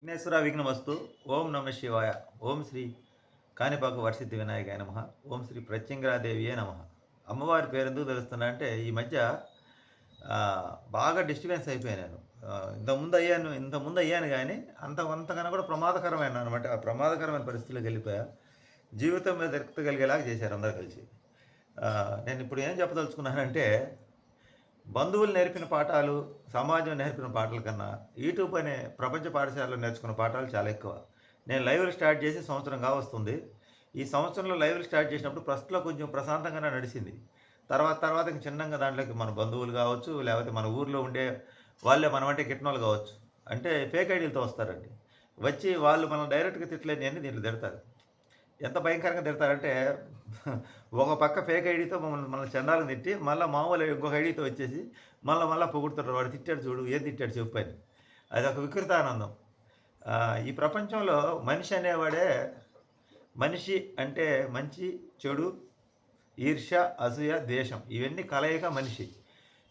విఘ్నేశ్వర విఘ్నమస్తు. ఓం నమ శివాయ. ఓం శ్రీ కాణిపాక వర్షిద్ధి వినాయకాయ నమః. ఓం శ్రీ ప్రత్యంగిరాదేవియే నమః. అమ్మవారి పేరు ఎందుకు తెలుస్తున్నా అంటే ఈ మధ్య బాగా డిస్టర్బెన్స్ అయిపోయాను నేను. ఇంతకుముందు అయ్యాను గానీ అంతకన్నా కూడా ప్రమాదకరమైన అనమాట. ఆ ప్రమాదకరమైన పరిస్థితిలోకి వెళ్ళిపోయా. జీవితం మీద విరక్తి కలిగేలాగా చేశారు అందరూ కలిసి. నేను ఇప్పుడు ఏం చెప్పదలుచుకున్నానంటే బంధువులు నేర్పిన పాఠాలు, సమాజం నేర్పిన పాఠాల కన్నా యూట్యూబ్ అనే ప్రపంచ పాఠశాలలో నేర్చుకున్న పాఠాలు చాలా ఎక్కువ. నేను లైవ్‌లు స్టార్ట్ చేసి సంవత్సరం కావస్తుంది. ఈ సంవత్సరంలో లైవ్‌లు స్టార్ట్ చేసినప్పుడు ఫస్ట్‌లో కొంచెం ప్రశాంతంగానే నడిచింది. తర్వాత ఇంక చిన్నంగా దాంట్లోకి మన బంధువులు కావచ్చు, లేకపోతే మన ఊర్లో ఉండే వాళ్ళే మనమంటే గిట్టనోళ్ళు కావచ్చు. అంటే ఫేక్ ఐడీలతో వస్తారండి. వచ్చి వాళ్ళు మనల్ని డైరెక్ట్‌గా తిట్టలేనియన్ని దీంట్లో తిడతారు. ఎంత భయంకరంగా తిడతారంటే ఒక పక్క ఫేక్ ఐడీతో మనల్ని చండాలంగా తిట్టి మళ్ళా మామూలు ఇంకొక ఐడీతో వచ్చేసి మళ్ళా పొగుడుతుంటారు. వాడు తిట్టాడు చూడు, ఏం తిట్టాడు చెప్పు అని. అదొక వికృతానందం. ఈ ప్రపంచంలో మనిషి అనేవాడే మనిషి అంటే మంచి, చెడు, ఈర్ష్య, అసూయ, ద్వేషం ఇవన్నీ కలయిక మనిషి.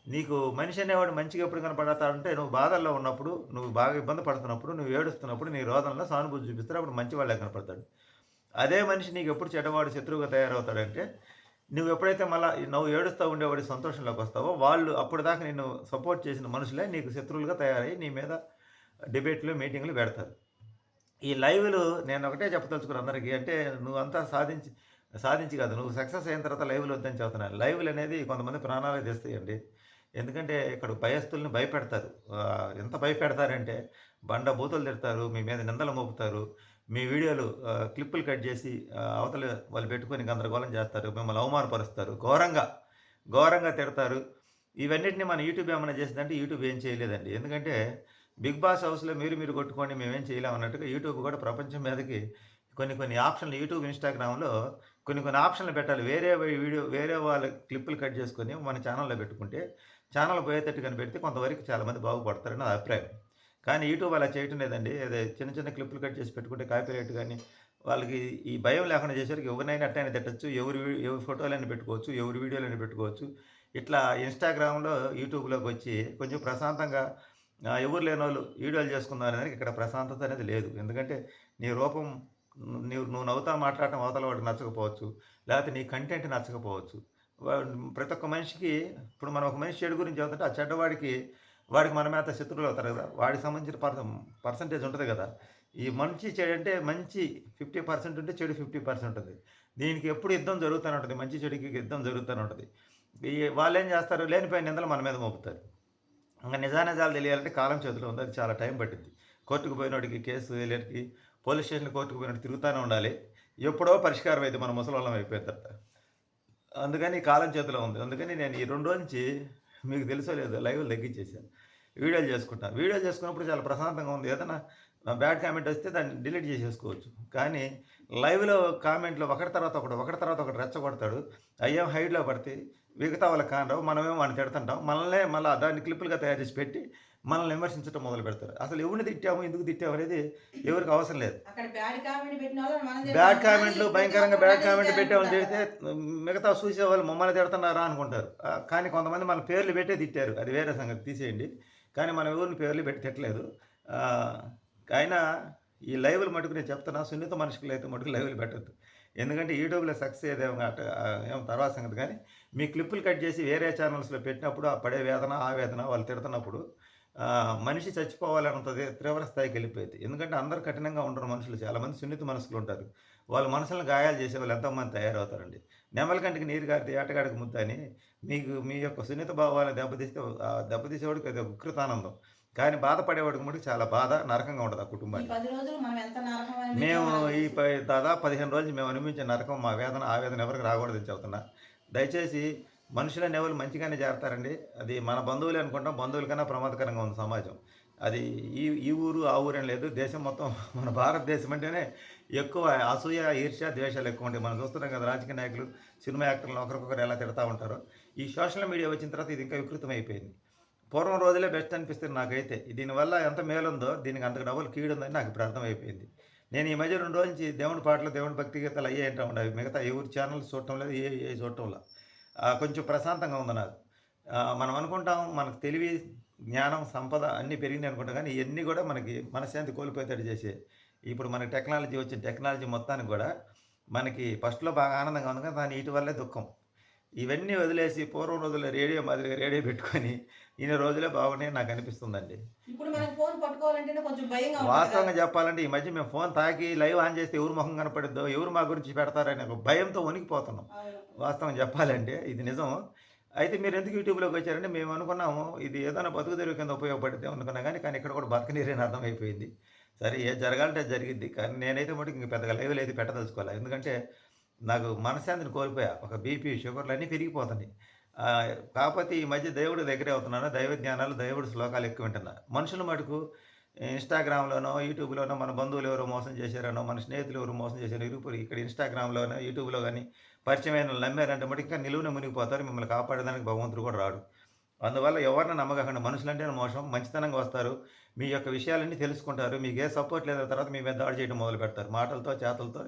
నీకు మనిషి అనేవాడు మంచిగా ఎప్పుడు కనపడతాడంటే నువ్వు బాధల్లో ఉన్నప్పుడు, నువ్వు బాగా ఇబ్బంది పడుతున్నప్పుడు, నువ్వు ఏడుస్తున్నప్పుడు, నీ రోదనలో సానుభూతి చూపిస్తాడు. అప్పుడు మంచివాళ్ళే కనపడతాడు. అదే మనిషి నీకు ఎప్పుడు చెడ్డవాడు శత్రువుగా తయారవుతాడంటే నువ్వు ఎప్పుడైతే మళ్ళా నువ్వు ఏడుస్తూ ఉండేవాడి సంతోషంలోకి వస్తావో వాళ్ళు అప్పటిదాకా నిన్ను సపోర్ట్ చేసిన మనుషులే నీకు శత్రువులుగా తయారయ్యి నీ మీద డిబేట్లు మీటింగ్లు పెడతారు. ఈ లైవ్‌లు నేను ఒకటే చెప్పదలుచుకున్నాను అందరికీ. అంటే నువ్వంతా సాధించి కాదు, నువ్వు సక్సెస్ అయిన తర్వాత లైవ్‌లు వద్దని చెప్తున్నాను. లైవ్‌లు అనేది కొంతమంది ప్రాణాలే తీస్తాయండి. ఎందుకంటే ఇక్కడ భయస్థుల్ని భయపెడతారు. ఎంత భయపెడతారంటే బండ బూతులు తిడతారు, మీ మీద నిందలు మోపుతారు, మీ వీడియోలు క్లిప్పులు కట్ చేసి అవతల వాళ్ళు పెట్టుకొని గందరగోళం చేస్తారు, మిమ్మల్ని అవమానపరుస్తారు, ఘోరంగా తిడతారు. ఇవన్నిటిని మన యూట్యూబ్ ఏమన్నా చేసిందంటే యూట్యూబ్ ఏం చేయలేదండి. ఎందుకంటే బిగ్ బాస్ హౌస్‌లో మీరు కొట్టుకోండి మేమేం చేయలేం అన్నట్టుగా యూట్యూబ్ కూడా ప్రపంచం మీదకి కొన్ని ఆప్షన్‌లు యూట్యూబ్, ఇన్‌స్టాగ్రామ్‌లో కొన్ని ఆప్షన్‌లు పెట్టాలి. వేరే వాళ్ళ క్లిప్పులు కట్ చేసుకొని మన ఛానెల్‌లో పెట్టుకుంటే ఛానెల్ పోయేటట్టు కనిపెడితే కొంతవరకు చాలామంది బాగుపడతారని నా అభిప్రాయం. కానీ యూట్యూబ్ అలా చేయటం లేదండి. అదే చిన్న క్లిప్పులు కట్ చేసి పెట్టుకుంటే కాపీరైట్ గాని, వాళ్ళకి ఈ భయం లేకుండా చేసేసరికి ఎవరినైనా ఎట్టైనా తిట్టొచ్చు. ఎవరి ఫోటోలైనా పెట్టుకోవచ్చు. ఎవరి వీడియోలైనా పెట్టుకోవచ్చు. ఇట్లా ఇన్‌స్టాగ్రామ్‌లో, యూట్యూబ్‌లోకొచ్చి కొంచెం ప్రశాంతంగా ఎవరు లేనోళ్ళు వీడియోలు చేసుకుందాం అనేదానికి ఇక్కడ ప్రశాంతత అనేది లేదు. ఎందుకంటే నీ రూపం నువ్వు నవ్వుతా మాట్లాడటం అవతల వాడికి నచ్చకపోవచ్చు. లేకపోతే నీ కంటెంట్ నచ్చకపోవచ్చు. ప్రతి ఒక్క మనిషికి ఇప్పుడు మనం ఒక మనిషి చెడు గురించి చెబుతుంటే ఆ వాడికి మన మీద శత్రువులు అవుతారు కదా! వాడికి సంబంధించిన పర్సెంటేజ్ ఉంటది కదా! ఈ మంచి చెడు అంటే మంచి 50% ఉంటే చెడు 50% ఉంటది. దీనికి ఎప్పుడు యుద్ధం జరుగుతూనే ఉంటది. మంచి చెడుకి యుద్ధం జరుగుతూనే ఉంటది. వాళ్ళేం చేస్తారు లేనిపోయిన నిందలు మన మీద మోపుతారు. ఇంక నిజానిజాలు తెలియాలంటే కాలం చేతిలో ఉంది. అది చాలా టైం పట్టిద్ది. కోర్టుకు పోయినోడికి కేసు వేయలేనికి పోలీస్ స్టేషన్ కోర్టుకు పోయినట్టు తిరుగుతానే ఉండాలి. ఎప్పుడో పరిష్కారం అయిద్ది మన ముసలోళ్ళం అయిపోయిన తర్వాత. అందుకని కాలం చేతిలో ఉంది. అందుకని నేను ఈ 2 రోజుల నుంచి మీకు తెలుసో లేదో లైవ్‌లు తగ్గించేశాను. వీడియోలు చేసుకుంటా. వీడియోలు చేసుకున్నప్పుడు చాలా ప్రశాంతంగా ఉంది. ఏదైనా బ్యాడ్ కామెంట్ వస్తే దాన్ని డిలీట్ చేసేసుకోవచ్చు. కానీ లైవ్‌లో కామెంట్‌లు ఒకటి తర్వాత ఒకటి రెచ్చగొడతాడు. అయ్యేమో హైడ్‌లో పడతాయి. మిగతా వాళ్ళకి కానరావు. మనమేమో వాడిని తిడుతుంటాం. మనల్నే మళ్ళా దాన్ని క్లిప్పులుగా తయారు చేసి పెట్టి మనల్ని విమర్శించడం మొదలుపెడతారు. అసలు ఎవరిని తిట్టాము, ఎందుకు తిట్టాము అనేది ఎవరికీ అవసరం లేదు. అక్కడ బ్యాడ్ కామెంట్ పెట్టినోళ్ళని మనం బ్యాడ్ తిడతాం. కామెంట్లు భయంకరంగా బ్యాడ్ కామెంట్ పెట్టామని తిట్టారనుకుంటారు. తిడితే మిగతా చూసేవాళ్ళు మమ్మల్ని తిడుతున్నారా అనుకుంటారు. కానీ కొంతమంది మన పేర్లు పెట్టే తిట్టారు. అది వేరే సంగతి తీసేయండి. కానీ మనం ఎవరిని పేర్లు పెట్టి తిట్టలేదు. ఆహ్, అయినా ఈ లైవ్‌లు మటుకు నేను చెప్తున్నా సున్నిత మనుషులైతే మటుకు లైవ్‌లు పెట్టొద్దు. ఎందుకంటే యూట్యూబ్‌లో సక్సెస్ అయ్యేదేమో ఏమో తర్వాత సంగతి కానీ, మీ క్లిప్పులు కట్ చేసి వేరే ఛానల్స్‌లో పెట్టినప్పుడు ఆ పడే వేదన, ఆవేదన వాళ్ళు తిడుతున్నప్పుడు మనిషి చచ్చిపోవాలన్నంత తీవ్ర స్థాయికెళ్ళిపోయిద్ది. ఎందుకంటే అందరూ కఠినంగా ఉండరు మనుషులు. చాలామంది సున్నిత మనసులుంటారు. వాళ్ళ మనసులను గాయాలు చేసేవాళ్ళు ఎంతోమంది తయారవుతారండి. నెమలి కంటికి నీరు గారితే ఏటగాడికి ముద్ద అని మీ యొక్క సున్నిత భావాలను దెబ్బతీస్తే దెబ్బతీసేవాడికి అది వికృతానందం. కానీ బాధపడేవాడికి మటుకు చాలా బాధ, నరకంగా ఉంటది ఆ ఈ కుటుంబానికి. 10 రోజులు మనం ఎంత నరకం మేము అనిపించామో నాకు ఈ తెలుసు. దాదాపు 15 రోజులు మేము అనుభవించే నరకం, మా వేదన, ఆవేదన ఎవరికీ రాకూడదని చెప్తున్నా. దయచేసి మనుషులనేవాళ్ళు మంచిగానే చేరతారండి. అది మన బంధువులే అనుకుంటాం. బంధువుల కన్నా ప్రమాదకరంగా ఉంది సమాజం. అది ఈ ఊరు, ఆ ఊరని లేదు. దేశం మొత్తం మన భారతదేశం అంటేనే ఎక్కువ అసూయ, ఈర్ష్య, ద్వేషాలు ఎక్కువుంటాయి. మనం చూస్తున్నాం కదా! రాజకీయ నాయకులు, సినిమా యాక్టర్లు ఒకరికొకరు ఎలా తిడతా ఉంటారో. ఈ సోషల్ మీడియా వచ్చిన తర్వాత ఇది ఇంకా వికృతమైపోయింది. పూర్వం రోజులే బెస్ట్ అనిపిస్తుంది నాకైతే. దీనివల్ల ఎంత మేలుందో దీనికి అంతకు డబుల్ కీడుందని నాకు ఇప్పుడు అర్థమైపోయింది. నేను ఈ మధ్య 2 రోజుల నుంచి దేవుడి పాటలు, దేవుడి భక్తి గీతాలు అయ్యే వింటా ఉండా. మిగతా ఎవరి ఛానెల్స్ చూడటం లేదు. ఏయి చూడటంలా. కొంచెం ప్రశాంతంగా ఉంది నాకు. మనం అనుకుంటాం మనకు జ్ఞానం, సంపద అన్నీ పెరిగినాయి అనుకుంటాం కానీ ఇయన్నీ కూడా మనకి మనశ్శాంతి కోల్పోయేటట్టు చేసే. ఇప్పుడు మనకి టెక్నాలజీ వచ్చిన టెక్నాలజీ మొత్తానికి కూడా మనకి ఫస్ట్‌లో బాగా ఆనందంగా ఉంది కానీ దాని ఈటి వల్లే దుఃఖం. ఇవన్నీ వదిలేసి పూర్వం రోజుల్లో రేడియో మాదిరిగా రేడియో పెట్టుకొని ఇన్ని రోజులే బాగున్నాయని నాకనిపిస్తుందండి. ఇప్పుడు మనకు ఫోన్ పట్టుకోవాలంటేనే కొంచెం భయంగా ఉంటది కదా! వాస్తవంగా చెప్పాలంటే ఈ మధ్య మేము ఫోన్ తాకి లైవ్ ఆన్ చేస్తే ఎవరి మొహం కనపడిద్దో, ఎవరు మా గురించి పెడతారనే ఒక భయంతో వణికిపోతున్నాం. అవును. వాస్తవం చెప్పాలంటే ఇది నిజం. అయితే మీరెందుకు యూట్యూబ్‌లోకి వచ్చారంటే మేము అనుకున్నాము ఇది ఏదైనా బతుకు తెరువు కింద ఉపయోగపడిద్దేమో అనుకున్నా కానీ ఇక్కడ కూడా బతకనీరని అర్థమైపోయింది. సరే ఏది జరగాలంటే అది జరిగిద్ది. కానీ నేనైతే మటుకు ఇంక పెద్దగా లైవ్‌లు అయితే పెట్టదలుచుకోలే. ఎందుకంటే నాకు మనశ్శాంతిని కోల్పోయా. ఒక బీపీ, షుగర్‌లు అన్నీ పెరిగిపోతున్నాయి. కాకపోతే ఈ మధ్య దేవుడి దగ్గరే అవుతున్నాను. దైవ జ్ఞానాలు, దేవుడి శ్లోకాలు ఎక్కువ వింటున్నా. మనుషులు మటుకు ఇన్‌స్టాగ్రామ్‌లోనో, యూట్యూబ్‌లోనో మన బంధువులు ఎవరో మోసం చేశారనో, మన స్నేహితులు ఎవరో మోసం చేశారో ఇరుపురు ఇక్కడ ఇన్‌స్టాగ్రామ్‌లోనో, యూట్యూబ్‌లో గాని పరిచయమైనోళ్ళు నమ్మారంటే మటుకు ఇంకా నిలువున మునిగిపోతారు. మిమ్మల్ని కాపాడడానికి భగవంతుడు కూడా రాడు. అందువల్ల ఎవరిని నమ్మకండి. మనుషులంటేనే మోసం. మంచితనంగా వస్తారు. మీ యొక్క విషయాలన్నీ తెలుసుకుంటారు. మీకు ఏ సపోర్ట్ లేని తర్వాత మీ మీద దాడి చేయడం మొదలుపెడతారు. మాటలతో, చేతలతో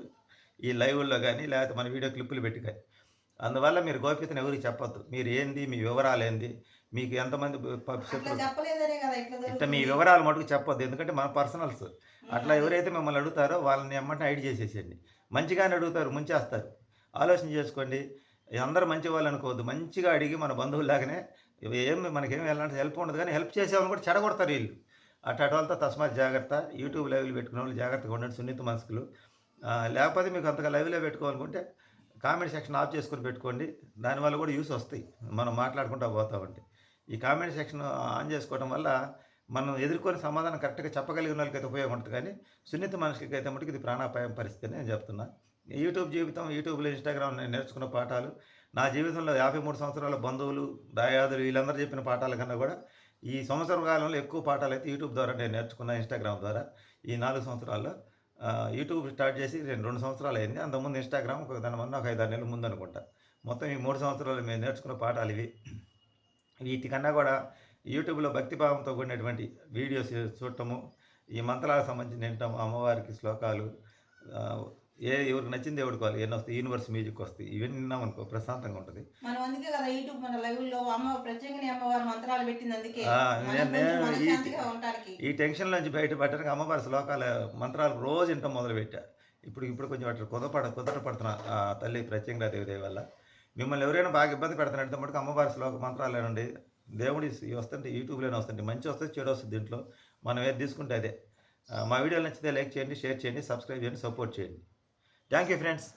ఈ లైవ్‌ల్లో గాని, లేకపోతే మన వీడియో క్లిప్పులు పెట్టి గాని. అందువల్ల మీరు గోప్యతను ఎవరికీ చెప్పొద్దు. మీరు ఏంది, మీ వివరాలేంది, మీకు ఎంతమంది అట్లా శత్రువులు చెప్పలేదనే కదా ఇట్లా ఇట్ట మీ జరుగుతుంది. వివరాలు మటుకు చెప్పొద్దు. ఎందుకంటే మన పర్సనల్స్. అట్లా అదే. ఎవరైతే మిమ్మల్ని అడుగుతారో వాళ్ళని ఎమ్మటనే హైడ్ చేసేసేయండి. మంచిగానే అడుగుతారు, ముంచేస్తారు. ఆలోచన చేసుకోండి. అందరూ మంచివాళ్ళు అనుకోవద్దు. మంచిగా అడిగి మన బంధువుల్లాగానే మనకేమి ఎలాంటి హెల్ప్ ఉండదు కానీ హెల్ప్ చేసేవాళ్ళని కూడా చెడగొడతారు ఈళ్ళు. అట్లాంటి వాళ్ళతో తస్మాత్ జాగ్రత్త. యూట్యూబ్ లైవ్‌లు పెట్టుకునేవాళ్ళు జాగ్రత్తగా ఉండండి. సున్నిత మనస్కులు. లేకపోతే మీకు అంతగా లైవ్‌లో పెట్టుకోవాలనుకుంటే కామెంట్ సెక్షన్ ఆఫ్ చేసుకొని పెట్టుకోండి. దానివల్ల కూడా యూస్ వస్తాయి. మనం మాట్లాడుకుంటా పోతా ఉంటే. ఈ కామెంట్ సెక్షన్ ఆన్ చేసుకోవడం వల్ల మనం ఎదుర్కొని సమాధానం కరెక్ట్‌గా చెప్పగలిగిన వాళ్ళకైతే ఉపయోగం ఉంటది కానీ, సున్నిత మనుషులకైతే మటుకు ఇది ప్రాణాపాయం పరిస్థితి అని నేను చెప్తున్నా. యూట్యూబ్ జీవితం, యూట్యూబ్‌లో, ఇన్‌స్టాగ్రామ్ నేను నేర్చుకున్న పాఠాలు, నా జీవితంలో 53 సంవత్సరాల బంధువులు, దాయాదులు వీళ్ళందరూ చెప్పిన పాఠాల కన్నా కూడా, ఈ సంవత్సరం కాలంలో ఎక్కువ పాఠాలైతే యూట్యూబ్ ద్వారా నేను నేర్చుకున్నా, ఇన్‌స్టాగ్రామ్ ద్వారా. ఈ 4 సంవత్సరాల్లో యూట్యూబ్ స్టార్ట్ చేసి 2 సంవత్సరాలయింది. అంతకుముందు ఇన్‌స్టాగ్రామ్ దానికన్నా ఒక 5, 6 నెలల ముందనుకుంటా. మొత్తం ఈ 3 సంవత్సరాలు మేము నేర్చుకున్న పాఠాలివి. వీటికన్నా కూడా యూట్యూబ్‌లో భక్తిభావంతో కూడినటువంటి వీడియోస్ చూడటము, ఈ మంత్రాలకు సంబంధించి వినటం, అమ్మవారికి శ్లోకాలు, ఆహ్, ఎవరికి నచ్చిన దేవుడికి వాళ్ళు ఎన్నొస్తాయి, యూనివర్స్ మ్యూజిక్ వస్తాయి. ఇవన్నీ విన్నామనుకో ప్రశాంతంగా ఉంటది. మనం అందుకే కదా యూట్యూబ్ మన లైవ్‌లో ప్రత్యేకిని అమ్మవారి మంత్రాలు పెట్టింది అందుకే. ఆ! మనం నేను కొంచెం నేను మనశ్శాంతిగా ఉండటానికి. ఈ టెన్షన్ నుంచి బయటపడడానికి అమ్మవారి శ్లోకాల మంత్రాలు రోజు వినటం మొదలుపెట్టా. ఇప్పుడు కొంచెం అట్లా కుదుట పడుతున్నా తల్లి ప్రత్యంగాదేవి దయ వల్ల. మిమ్మల్ని ఎవరైనా బాగా ఇబ్బంది పెడుతున్నట్టు మటుకు అమ్మవారి శ్లోక మంత్రాలేనండి. దేవుడి వస్తుంటే యూట్యూబ్‌లోనే వస్తుంటాయి. మంచి వస్తది, చెడు వస్తది దీంట్లో. మనం ఏది తీసుకుంటే అదే. మా వీడియోలు నచ్చితే లైక్ చేయండి, షేర్ చేయండి, సబ్స్క్రైబ్ చేయండి, సపోర్ట్ చేయండి. Thank you friends.